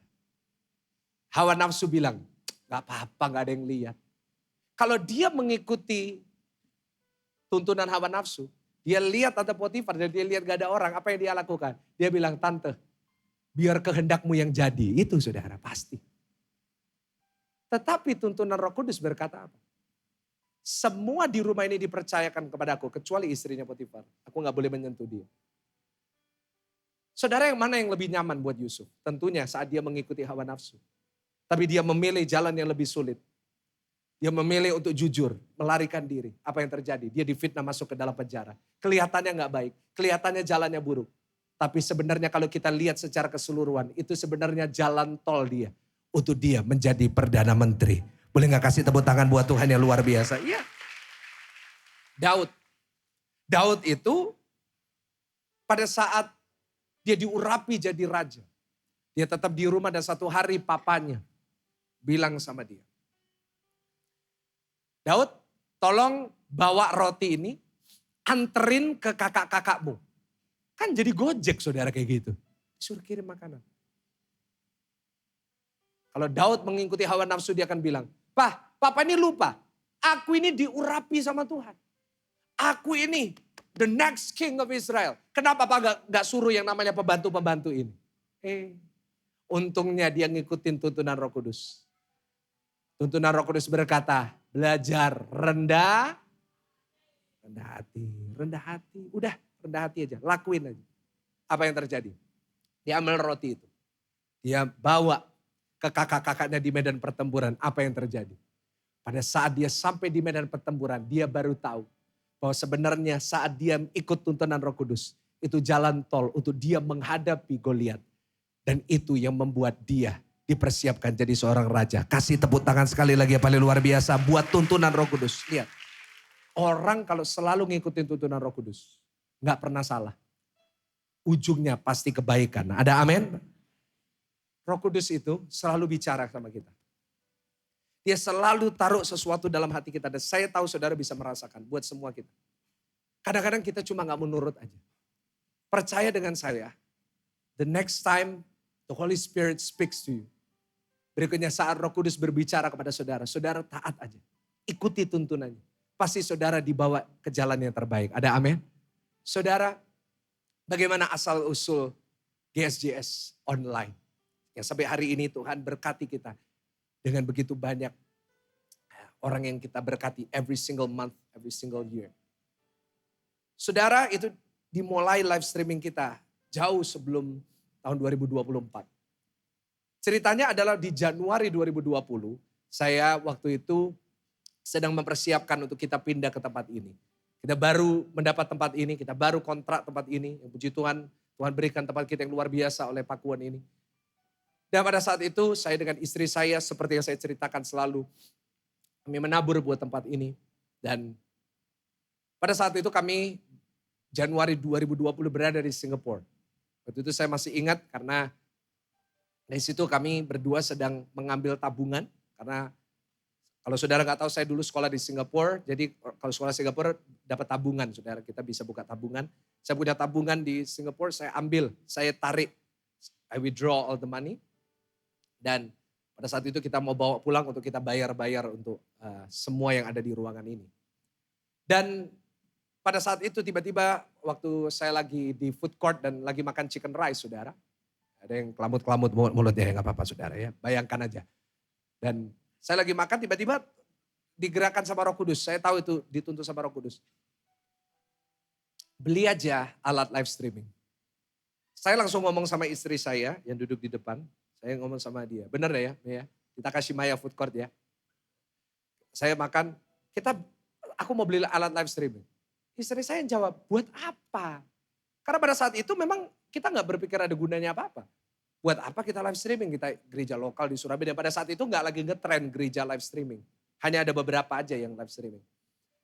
Hawa nafsu bilang, gak apa-apa gak ada yang lihat. Kalau dia mengikuti tuntunan hawa nafsu, dia lihat Tante Potifar dan dia lihat gak ada orang, apa yang dia lakukan? Dia bilang, Tante, biar kehendakmu yang jadi. Itu saudara, pasti. Tetapi tuntunan Roh Kudus berkata apa? Semua di rumah ini dipercayakan kepada aku, kecuali istrinya Potifar. Aku gak boleh menyentuh dia. Saudara yang mana yang lebih nyaman buat Yusuf? Tentunya saat dia mengikuti hawa nafsu. Tapi dia memilih jalan yang lebih sulit. Dia memilih untuk jujur, melarikan diri. Apa yang terjadi? Dia difitnah masuk ke dalam penjara. Kelihatannya gak baik, kelihatannya jalannya buruk. Tapi sebenarnya kalau kita lihat secara keseluruhan, itu sebenarnya jalan tol dia. Untuk dia menjadi Perdana Menteri. Boleh gak kasih tepuk tangan buat Tuhan yang luar biasa? Iya. Daud itu pada saat dia diurapi jadi raja. Dia tetap di rumah dan satu hari papanya bilang sama dia. Daud, tolong bawa roti ini, anterin ke kakak-kakakmu. Kan jadi gojek saudara kayak gitu. Disuruh kirim makanan. Kalau Daud mengikuti hawa nafsu dia akan bilang, Papa ini lupa. Aku ini diurapi sama Tuhan. Aku ini the next king of Israel. Kenapa Papa gak suruh yang namanya pembantu-pembantu ini? Untungnya dia ngikutin tuntunan Roh Kudus. Tuntunan Roh Kudus berkata, belajar rendah hati. Udah rendah hati aja, lakuin aja. Apa yang terjadi? Dia ambil roti itu. Dia bawa ke kakak-kakaknya di medan pertempuran. Apa yang terjadi? Pada saat dia sampai di medan pertempuran, dia baru tahu bahwa sebenarnya saat dia ikut tuntunan Roh Kudus, itu jalan tol untuk dia menghadapi Goliat. Dan itu yang membuat dia dipersiapkan jadi seorang raja. Kasih tepuk tangan sekali lagi yang paling luar biasa buat tuntunan Roh Kudus. Lihat, orang kalau selalu ngikutin tuntunan Roh Kudus, gak pernah salah. Ujungnya pasti kebaikan. Ada amin? Roh Kudus itu selalu bicara sama kita. Dia selalu taruh sesuatu dalam hati kita. Dan saya tahu saudara bisa merasakan buat semua kita. Kadang-kadang kita cuma gak mau nurut aja. Percaya dengan saya. The next time the Holy Spirit speaks to you. Berikutnya saat Roh Kudus berbicara kepada saudara. Saudara taat aja. Ikuti tuntunannya. Pasti saudara dibawa ke jalan yang terbaik. Ada amin? Saudara, bagaimana asal usul GSJS online? Yang sampai hari ini Tuhan berkati kita. Dengan begitu banyak orang yang kita berkati every single month, every single year. Saudara, itu dimulai live streaming kita jauh sebelum tahun 2024. Ceritanya adalah di Januari 2020, saya waktu itu sedang mempersiapkan untuk kita pindah ke tempat ini. Kita baru mendapat tempat ini, kita baru kontrak tempat ini. Yang puji Tuhan, Tuhan berikan tempat kita yang luar biasa oleh Pakuan ini. Dan pada saat itu saya dengan istri saya seperti yang saya ceritakan selalu. Kami menabur buat tempat ini. Dan pada saat itu kami Januari 2020 berada di Singapura. Waktu itu saya masih ingat karena Dari situ kami berdua sedang mengambil tabungan. Karena kalau saudara nggak tahu, saya dulu sekolah di Singapura. Jadi kalau sekolah Singapura dapat tabungan, saudara. Kita bisa buka tabungan. Saya punya tabungan di Singapura, saya ambil, saya tarik. I withdraw all the money. Dan pada saat itu kita mau bawa pulang untuk kita bayar-bayar untuk semua yang ada di ruangan ini. Dan pada saat itu tiba-tiba waktu saya lagi di food court dan lagi makan chicken rice, saudara. Ada yang kelamut-kelamut mulutnya, nggak apa-apa saudara ya. Bayangkan aja. Dan saya lagi makan tiba-tiba digerakkan sama Roh Kudus. Saya tahu itu dituntut sama Roh Kudus. Beli aja alat live streaming. Saya langsung ngomong sama istri saya yang duduk di depan. Saya ngomong sama dia, bener ya, ya. Kita kasih Maya food court ya. Saya makan, aku mau beli alat live streaming. Istri saya yang jawab, buat apa? Karena pada saat itu memang kita nggak berpikir ada gunanya apa-apa. Buat apa kita live streaming? Kita gereja lokal di Surabaya. Dan pada saat itu nggak lagi ngetren gereja live streaming. Hanya ada beberapa aja yang live streaming.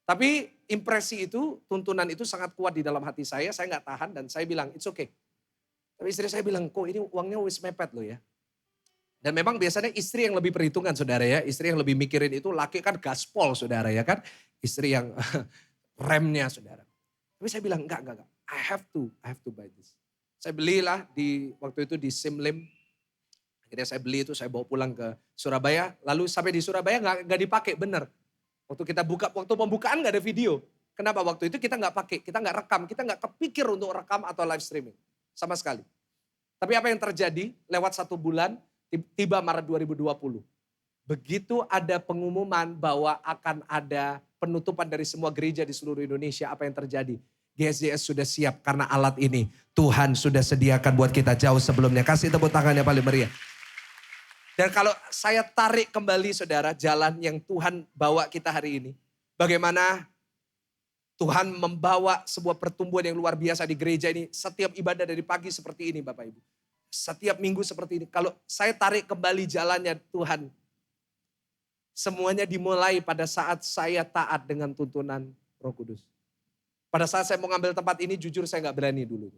Tapi impresi itu, tuntunan itu sangat kuat di dalam hati saya nggak tahan dan saya bilang, it's okay. Tapi istri saya bilang, kok ini uangnya wis mepet loh ya. Dan memang biasanya istri yang lebih perhitungan saudara ya. Istri yang lebih mikirin itu, laki kan gaspol saudara ya kan. Istri yang remnya saudara. Tapi saya bilang enggak. I have to buy this. Saya belilah waktu itu di Simlim. Akhirnya saya beli itu, saya bawa pulang ke Surabaya. Lalu sampai di Surabaya enggak dipakai, bener. Waktu pembukaan enggak ada video. Kenapa? Waktu itu kita enggak pakai, kita enggak rekam, kita enggak kepikir untuk rekam atau live streaming. Sama sekali. Tapi apa yang terjadi? Lewat 1 bulan, tiba Maret 2020. Begitu ada pengumuman bahwa akan ada penutupan dari semua gereja di seluruh Indonesia, apa yang terjadi? GSJS sudah siap karena alat ini Tuhan sudah sediakan buat kita jauh sebelumnya. Kasih tepuk tangan yang paling meriah. Dan kalau saya tarik kembali saudara jalan yang Tuhan bawa kita hari ini. Bagaimana Tuhan membawa sebuah pertumbuhan yang luar biasa di gereja ini. Setiap ibadah dari pagi seperti ini Bapak Ibu. Setiap minggu seperti ini. Kalau saya tarik kembali jalannya Tuhan. Semuanya dimulai pada saat saya taat dengan tuntunan Roh Kudus. Pada saat saya mau ngambil tempat ini jujur saya gak berani dulu.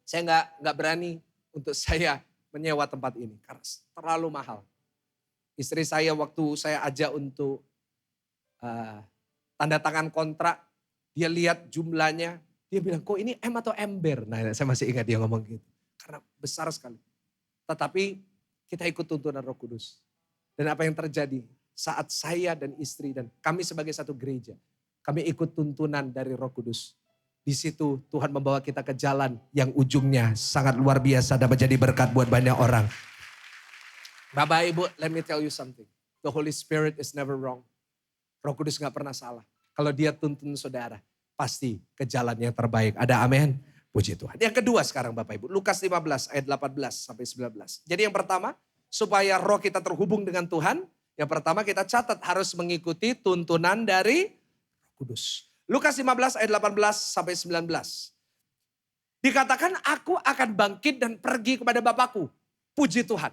Saya gak berani untuk saya menyewa tempat ini. Karena terlalu mahal. Istri saya waktu saya ajak untuk tanda tangan kontrak. Dia lihat jumlahnya. Dia bilang kok ini M atau ember? Nah saya masih ingat dia ngomong gitu. Karena besar sekali. Tetapi kita ikut tuntunan Roh Kudus. Dan apa yang terjadi? Saat saya dan istri dan kami sebagai satu gereja. Kami ikut tuntunan dari Roh Kudus. Di situ Tuhan membawa kita ke jalan yang ujungnya sangat luar biasa dan menjadi berkat buat banyak orang. Bapak Ibu, let me tell you something. The Holy Spirit is never wrong. Roh Kudus gak pernah salah. Kalau dia tuntun saudara, pasti ke jalan yang terbaik. Ada amin? Puji Tuhan. Yang kedua sekarang Bapak Ibu, Lukas 15 ayat 18 sampai 19. Jadi yang pertama, supaya roh kita terhubung dengan Tuhan. Yang pertama kita catat harus mengikuti tuntunan dari Roh Kudus. Lukas 15 ayat 18 sampai 19. Dikatakan aku akan bangkit dan pergi kepada Bapakku. Puji Tuhan.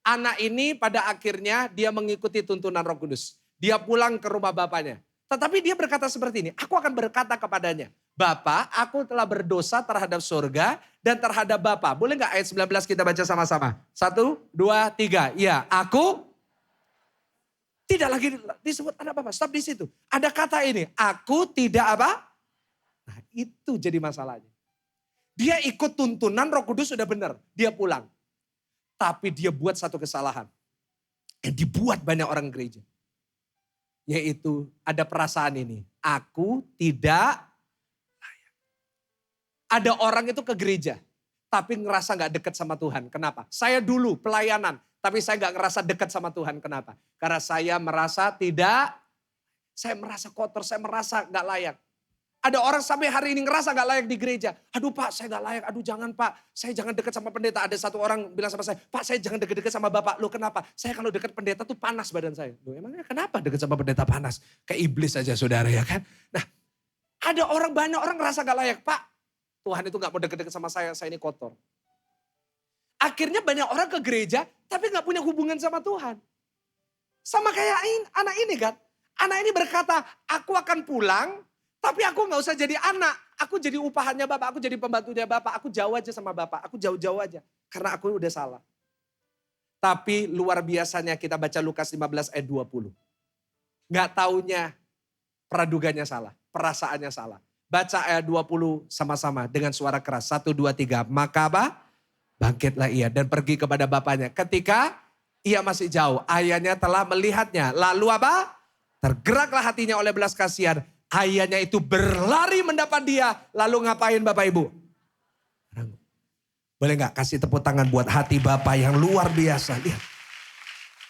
Anak ini pada akhirnya dia mengikuti tuntunan Roh Kudus. Dia pulang ke rumah bapaknya. Tetapi dia berkata seperti ini. Aku akan berkata kepadanya. Bapa, aku telah berdosa terhadap surga dan terhadap Bapa. Boleh gak ayat 19 kita baca sama-sama? 1, 2, 3. Iya, aku tidak lagi disebut anak Bapa. Stop di situ. Ada kata ini. Aku tidak apa? Nah itu jadi masalahnya. Dia ikut tuntunan Roh Kudus sudah benar. Dia pulang. Tapi dia buat satu kesalahan. Yang dibuat banyak orang gereja. Yaitu ada perasaan ini. Aku tidak layak. Ada orang itu ke gereja. Tapi ngerasa gak dekat sama Tuhan. Kenapa? Saya dulu pelayanan. Tapi saya gak ngerasa dekat sama Tuhan. Kenapa? Karena saya merasa saya merasa kotor. Saya merasa gak layak. Ada orang sampai hari ini ngerasa gak layak di gereja. Aduh Pak saya gak layak. Aduh jangan Pak. Saya jangan dekat sama pendeta. Ada satu orang bilang sama saya. Pak saya jangan dekat-dekat sama Bapak. Loh kenapa? Saya kalau dekat pendeta tuh panas badan saya. Loh emangnya kenapa dekat sama pendeta panas? Kayak iblis aja saudara ya kan. Nah ada banyak orang ngerasa gak layak. Pak Tuhan itu gak mau dekat-dekat sama saya ini kotor. Akhirnya banyak orang ke gereja tapi gak punya hubungan sama Tuhan. Sama kayak anak ini kan. Anak ini berkata aku akan pulang. Tapi aku gak usah jadi anak. Aku jadi upahannya Bapak. Aku jadi pembantunya Bapak. Aku jauh aja sama Bapak. Aku jauh-jauh aja. Karena aku udah salah. Tapi luar biasanya kita baca Lukas 15 ayat 20. Nggak taunya praduganya salah, perasaannya salah. Baca ayat 20 sama-sama dengan suara keras. 1, 2, 3. Maka apa? Bangkitlah ia dan pergi kepada bapaknya. Ketika ia masih jauh, ayahnya telah melihatnya. Lalu apa? Tergeraklah hatinya oleh belas kasihan. Ayahnya itu berlari mendapat dia. Lalu ngapain Bapak Ibu? Boleh gak kasih tepuk tangan buat hati Bapak yang luar biasa. Lihat.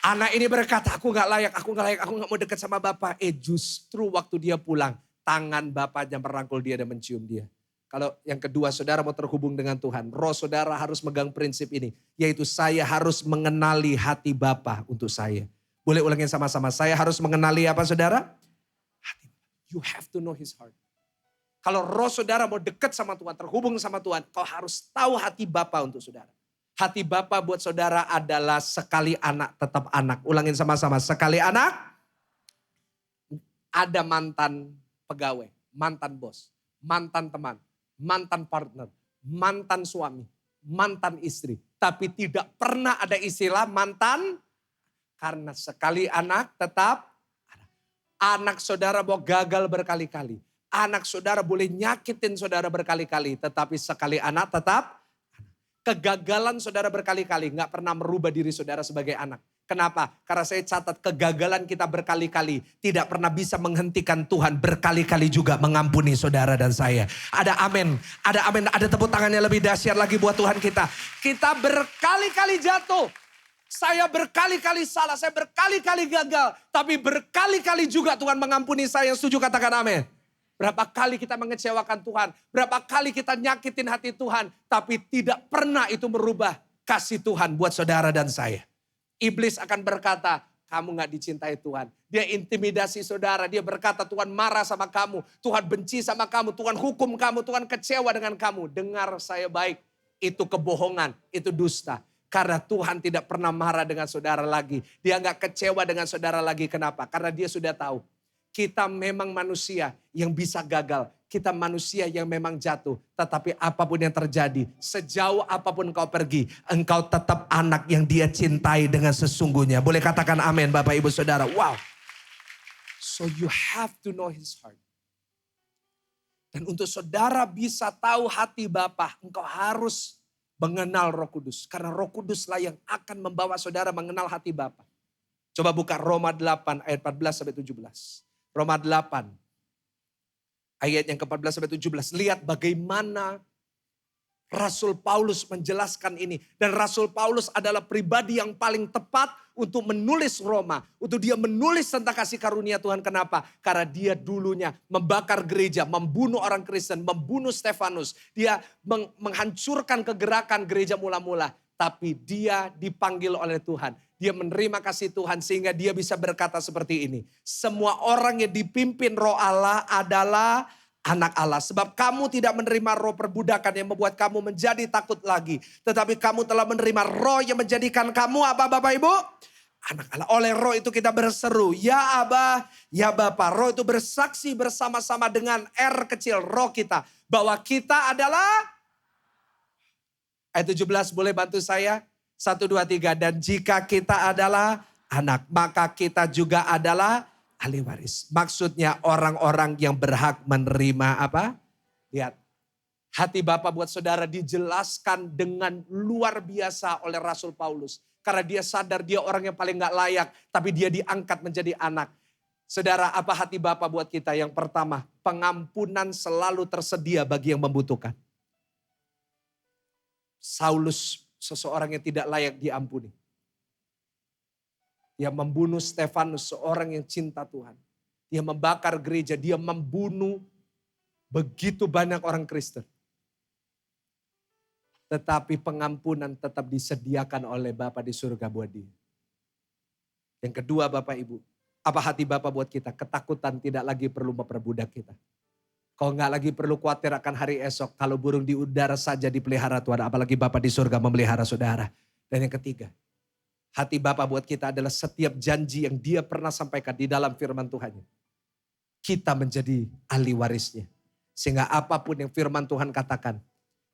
Anak ini berkata, aku gak layak, aku gak mau dekat sama Bapak. Justru waktu dia pulang, tangan Bapaknya merangkul dia dan mencium dia. Kalau yang kedua, saudara mau terhubung dengan Tuhan. Roh saudara harus megang prinsip ini. Yaitu saya harus mengenali hati Bapa untuk saya. Boleh ulangin sama-sama. Saya harus mengenali apa saudara? Hati. You have to know his heart. Kalau roh saudara mau dekat sama Tuhan, terhubung sama Tuhan, kau harus tahu hati Bapa untuk saudara. Hati Bapa buat saudara adalah sekali anak tetap anak. Ulangin sama-sama. Sekali anak, ada mantan pegawai, mantan bos, mantan teman, mantan partner, mantan suami, mantan istri. Tapi tidak pernah ada istilah mantan, karena sekali anak tetap anak. Anak saudara mau gagal berkali-kali. Anak saudara boleh nyakitin saudara berkali-kali. Tetapi sekali anak tetap anak. Kegagalan saudara berkali-kali gak pernah merubah diri saudara sebagai anak. Kenapa? Karena saya catat kegagalan kita berkali-kali tidak pernah bisa menghentikan Tuhan berkali-kali juga mengampuni saudara dan saya. Ada amin, ada tepuk tangannya lebih dahsyat lagi buat Tuhan kita. Kita berkali-kali jatuh. Saya berkali-kali salah, saya berkali-kali gagal. Tapi berkali-kali juga Tuhan mengampuni saya. Setuju katakan amin. Berapa kali kita mengecewakan Tuhan. Berapa kali kita nyakitin hati Tuhan. Tapi tidak pernah itu merubah kasih Tuhan buat saudara dan saya. Iblis akan berkata, kamu gak dicintai Tuhan. Dia intimidasi saudara. Dia berkata Tuhan marah sama kamu. Tuhan benci sama kamu. Tuhan hukum kamu. Tuhan kecewa dengan kamu. Dengar saya baik. Itu kebohongan. Itu dusta. Karena Tuhan tidak pernah marah dengan saudara lagi. Dia gak kecewa dengan saudara lagi. Kenapa? Karena dia sudah tahu. Kita memang manusia yang bisa gagal. Kita manusia yang memang jatuh. Tetapi apapun yang terjadi, sejauh apapun kau pergi, engkau tetap anak yang dia cintai dengan sesungguhnya. Boleh katakan amin Bapak Ibu Saudara. Wow. So you have to know his heart. Dan untuk saudara bisa tahu hati Bapa, engkau harus mengenal Roh Kudus. Karena Roh Kuduslah yang akan membawa saudara mengenal hati Bapa. Coba buka Roma 8 ayat 14 sampai 17. Roma 8 ayat yang ke-14 sampai 17. Lihat bagaimana Rasul Paulus menjelaskan ini. Dan Rasul Paulus adalah pribadi yang paling tepat untuk menulis Roma. Untuk dia menulis tentang kasih karunia Tuhan. Kenapa? Karena dia dulunya membakar gereja, membunuh orang Kristen, membunuh Stefanus. Dia menghancurkan kegerakan gereja mula-mula. Tapi dia dipanggil oleh Tuhan. Dia menerima kasih Tuhan sehingga dia bisa berkata seperti ini. Semua orang yang dipimpin roh Allah adalah anak Allah. Sebab kamu tidak menerima roh perbudakan yang membuat kamu menjadi takut lagi. Tetapi kamu telah menerima roh yang menjadikan kamu apa Bapak Ibu? Anak Allah. Oleh roh itu kita berseru. Ya Aba, ya Bapa. Roh itu bersaksi bersama-sama dengan R kecil roh kita. Bahwa kita adalah... Ayat 17 boleh bantu saya? 1, 2, 3. Dan jika kita adalah anak, maka kita juga adalah ahli waris. Maksudnya orang-orang yang berhak menerima apa? Lihat. Hati Bapa buat saudara dijelaskan dengan luar biasa oleh Rasul Paulus. Karena dia sadar dia orang yang paling gak layak. Tapi dia diangkat menjadi anak. Saudara, apa hati Bapa buat kita? Yang pertama, pengampunan selalu tersedia bagi yang membutuhkan. Saulus seseorang yang tidak layak diampuni. Dia membunuh Stefanus, seorang yang cinta Tuhan. Dia membakar gereja, dia membunuh begitu banyak orang Kristen. Tetapi pengampunan tetap disediakan oleh Bapa di surga buat dia. Yang kedua Bapak Ibu, apa hati Bapa buat kita? Ketakutan tidak lagi perlu memperbudak kita. Kau gak lagi perlu khawatir akan hari esok. Kalau burung di udara saja dipelihara Tuhan. Apalagi Bapa di surga memelihara saudara. Dan yang ketiga. Hati Bapa buat kita adalah setiap janji yang dia pernah sampaikan di dalam firman Tuhan. Kita menjadi ahli warisnya. Sehingga apapun yang firman Tuhan katakan.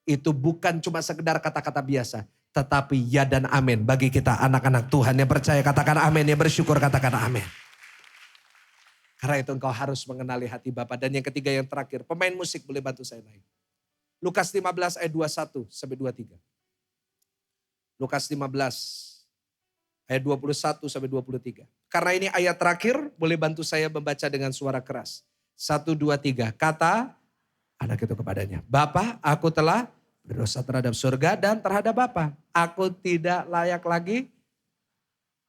Itu bukan cuma sekedar kata-kata biasa. Tetapi ya dan amin bagi kita anak-anak Tuhan yang percaya katakan amin, yang bersyukur katakan amin. Karena itu engkau harus mengenali hati Bapa. Dan yang ketiga yang terakhir, pemain musik boleh bantu saya naik. Lukas 15 ayat 21 sampai 23. Lukas 15 ayat 21 sampai 23. Karena ini ayat terakhir, boleh bantu saya membaca dengan suara keras. 1, 2, 3. Kata anak itu kepadanya, Bapa, aku telah berdosa terhadap surga dan terhadap Bapa. Aku tidak layak lagi.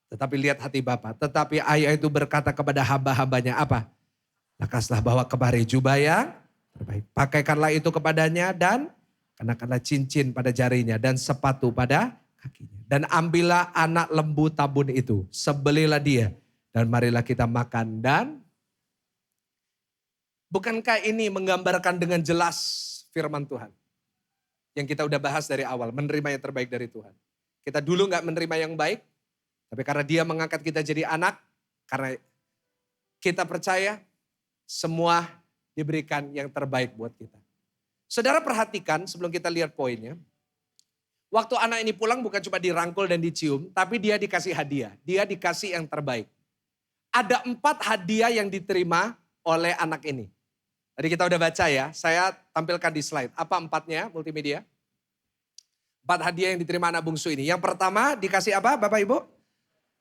Tetapi lihat hati Bapa. Tetapi ayah itu berkata kepada hamba-hambanya apa? Lekaslah bawa kemari jubah yang terbaik. Pakaikanlah itu kepadanya dan kenakanlah cincin pada jarinya dan sepatu pada kakinya. Dan ambillah anak lembu tabun itu. Sebelilah dia dan marilah kita makan. Dan bukankah ini menggambarkan dengan jelas firman Tuhan? Yang kita udah bahas dari awal. Menerima yang terbaik dari Tuhan. Kita dulu gak menerima yang baik. Tapi karena dia mengangkat kita jadi anak, karena kita percaya semua diberikan yang terbaik buat kita. Saudara perhatikan sebelum kita lihat poinnya. Waktu anak ini pulang bukan cuma dirangkul dan dicium, tapi dia dikasih hadiah. Dia dikasih yang terbaik. Ada 4 hadiah yang diterima oleh anak ini. Tadi kita udah baca ya, saya tampilkan di slide. Apa 4-nya multimedia? 4 hadiah yang diterima anak bungsu ini. Yang pertama dikasih apa Bapak Ibu?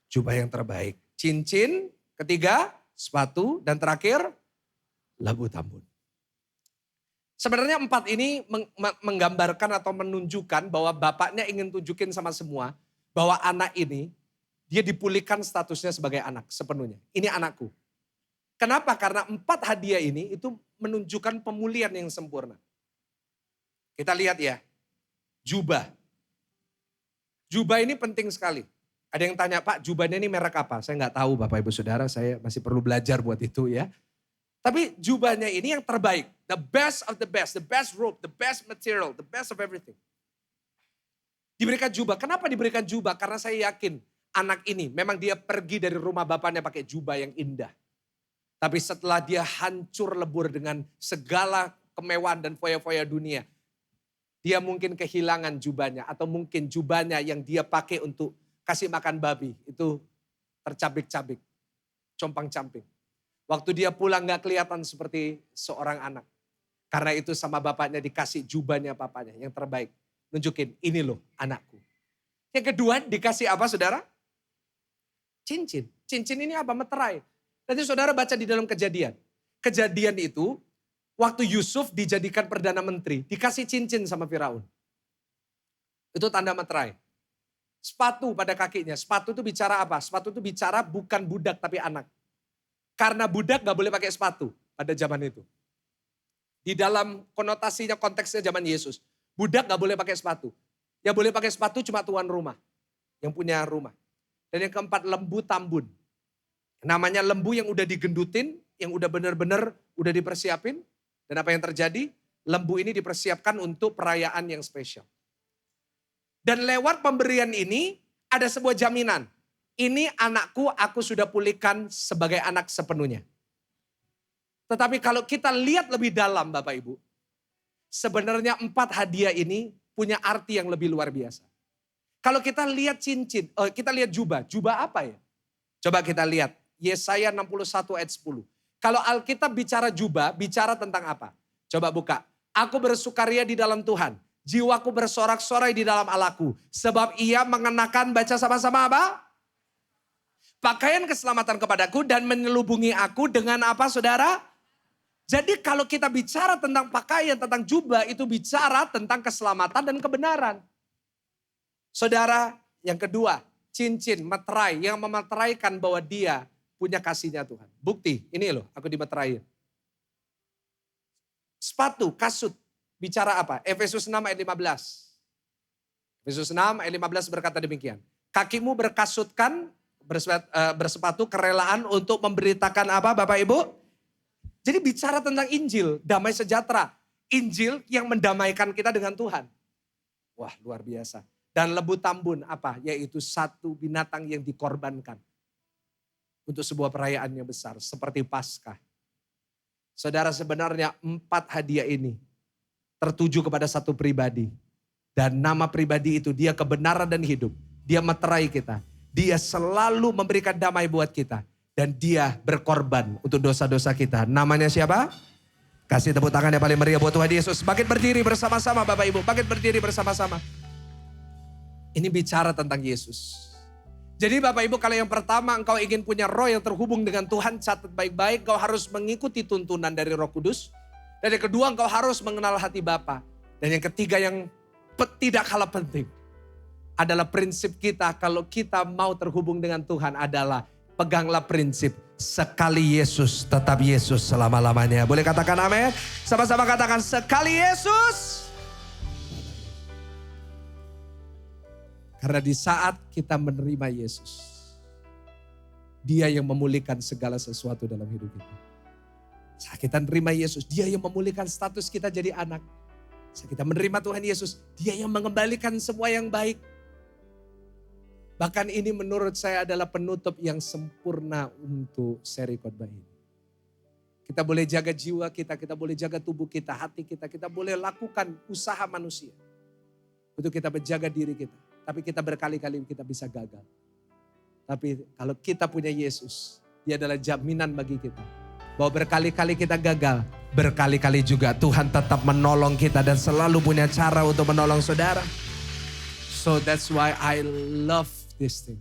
Jubah yang terbaik. Cincin, ketiga sepatu, dan terakhir lembu tambun. Sebenarnya 4 ini menggambarkan atau menunjukkan bahwa bapaknya ingin tunjukin sama semua bahwa anak ini dia dipulihkan statusnya sebagai anak sepenuhnya. Ini anakku. Kenapa? Karena 4 hadiah ini itu menunjukkan pemulihan yang sempurna. Kita lihat ya, jubah. Jubah ini penting sekali. Ada yang tanya, Pak jubahnya ini merek apa? Saya nggak tahu Bapak Ibu Saudara, saya masih perlu belajar buat itu ya. Tapi jubahnya ini yang terbaik. The best of the best robe, the best material, the best of everything. Diberikan jubah. Kenapa diberikan jubah? Karena saya yakin anak ini memang dia pergi dari rumah bapaknya pakai jubah yang indah. Tapi setelah dia hancur lebur dengan segala kemewahan dan foya-foya dunia. Dia mungkin kehilangan jubahnya atau mungkin jubahnya yang dia pakai untuk kasih makan babi itu tercabik-cabik, compang-camping. Waktu dia pulang gak kelihatan seperti seorang anak. Karena itu sama bapaknya dikasih jubahnya papanya yang terbaik. Nunjukin ini loh anakku. Yang kedua dikasih apa saudara? Cincin. Cincin ini apa? Meterai. Nanti saudara baca di dalam Kejadian. Kejadian itu waktu Yusuf dijadikan Perdana Menteri dikasih cincin sama Firaun. Itu tanda meterai. Sepatu pada kakinya. Sepatu itu bicara apa? Sepatu itu bicara bukan budak tapi anak. Karena budak gak boleh pakai sepatu pada zaman itu. Di dalam konotasinya, konteksnya zaman Yesus. Budak gak boleh pakai sepatu. Yang boleh pakai sepatu cuma tuan rumah. Yang punya rumah. Dan yang keempat lembu tambun. Namanya lembu yang udah digendutin. Yang udah benar-benar udah dipersiapin. Dan apa yang terjadi? Lembu ini dipersiapkan untuk perayaan yang spesial. Dan lewat pemberian ini ada sebuah jaminan. Ini anakku, aku sudah pulihkan sebagai anak sepenuhnya. Tetapi kalau kita lihat lebih dalam Bapak Ibu. Sebenarnya 4 hadiah ini punya arti yang lebih luar biasa. Kalau kita lihat cincin, kita lihat jubah. Jubah apa ya? Coba kita lihat. Yesaya 61 ayat 10. Kalau Alkitab bicara jubah, bicara tentang apa? Coba buka. Aku bersukaria di dalam Tuhan. Jiwaku bersorak-sorai di dalam Allahku. Sebab ia mengenakan, baca sama-sama apa? Pakaian keselamatan kepadaku dan menyelubungi aku dengan apa saudara? Jadi kalau kita bicara tentang pakaian, tentang jubah, itu bicara tentang keselamatan dan kebenaran. Saudara, yang kedua, cincin, meterai, yang memeteraikan bahwa dia punya kasihnya Tuhan. Bukti, ini loh aku dimeterai. Sepatu, kasut, bicara apa? Efesus 6 ayat 15. Efesus 6 ayat 15 berkata demikian. Kakimu berkasutkan, bersepatu kerelaan untuk memberitakan apa Bapak Ibu? Jadi bicara tentang Injil, damai sejahtera. Injil yang mendamaikan kita dengan Tuhan. Wah luar biasa. Dan lembu tambun apa? Yaitu satu binatang yang dikorbankan. Untuk sebuah perayaan yang besar seperti Paskah. Saudara sebenarnya 4 hadiah ini tertuju kepada satu pribadi. Dan nama pribadi itu, dia kebenaran dan hidup. Dia meterai kita. Dia selalu memberikan damai buat kita. Dan dia berkorban untuk dosa-dosa kita. Namanya siapa? Kasih tepuk tangan yang paling meriah buat Tuhan Yesus. Bangkit berdiri bersama-sama Bapak Ibu. Bangkit berdiri bersama-sama. Ini bicara tentang Yesus. Jadi Bapak Ibu, kalau yang pertama engkau ingin punya roh yang terhubung dengan Tuhan, catat baik-baik. Engkau harus mengikuti tuntunan dari Roh Kudus. Dan yang kedua, engkau harus mengenal hati Bapa. Dan yang ketiga yang tidak kalah penting adalah prinsip kita kalau kita mau terhubung dengan Tuhan adalah peganglah prinsip sekali Yesus tetap Yesus selama-lamanya. Boleh katakan amin? Sama-sama katakan sekali Yesus. Karena di saat kita menerima Yesus, Dia yang memulihkan segala sesuatu dalam hidup kita. Saat kita menerima Yesus, Dia yang memulihkan status kita jadi anak. Saat kita menerima Tuhan Yesus, Dia yang mengembalikan semua yang baik. Bahkan ini menurut saya adalah penutup yang sempurna untuk seri khotbah ini. Kita boleh jaga jiwa kita boleh jaga tubuh kita, hati kita boleh lakukan usaha manusia. Untuk kita menjaga diri kita. Tapi kita berkali-kali kita bisa gagal. Tapi kalau kita punya Yesus, Dia adalah jaminan bagi kita. Bahwa berkali-kali kita gagal, berkali-kali juga Tuhan tetap menolong kita dan selalu punya cara untuk menolong saudara. So that's why I love this thing.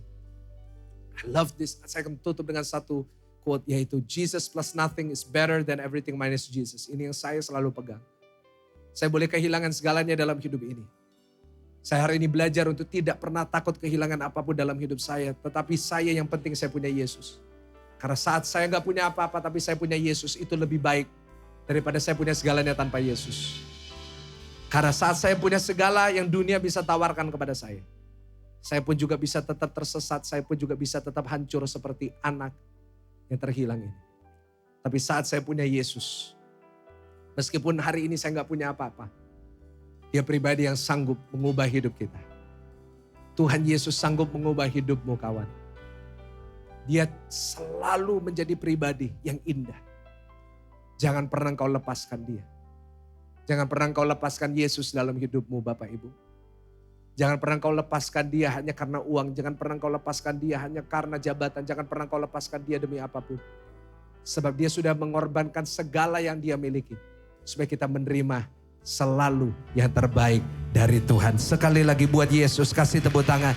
I love this. Saya akan tutup dengan satu quote, yaitu Jesus plus nothing is better than everything minus Jesus. Ini yang saya selalu pegang. Saya boleh kehilangan segalanya dalam hidup ini. Saya hari ini belajar untuk tidak pernah takut kehilangan apapun dalam hidup saya. Tetapi saya yang penting saya punya Yesus. Karena saat saya gak punya apa-apa tapi saya punya Yesus, itu lebih baik daripada saya punya segalanya tanpa Yesus. Karena saat saya punya segala yang dunia bisa tawarkan kepada saya pun juga bisa tetap tersesat, saya pun juga bisa tetap hancur seperti anak yang terhilang ini. Tapi saat saya punya Yesus, meskipun hari ini saya gak punya apa-apa, Dia pribadi yang sanggup mengubah hidup kita. Tuhan Yesus sanggup mengubah hidupmu kawan. Dia selalu menjadi pribadi yang indah. Jangan pernah kau lepaskan Dia. Jangan pernah kau lepaskan Yesus dalam hidupmu Bapak Ibu. Jangan pernah kau lepaskan Dia hanya karena uang. Jangan pernah kau lepaskan Dia hanya karena jabatan. Jangan pernah kau lepaskan Dia demi apapun. Sebab Dia sudah mengorbankan segala yang Dia miliki. Supaya kita menerima selalu yang terbaik dari Tuhan. Sekali lagi buat Yesus kasih tepuk tangan.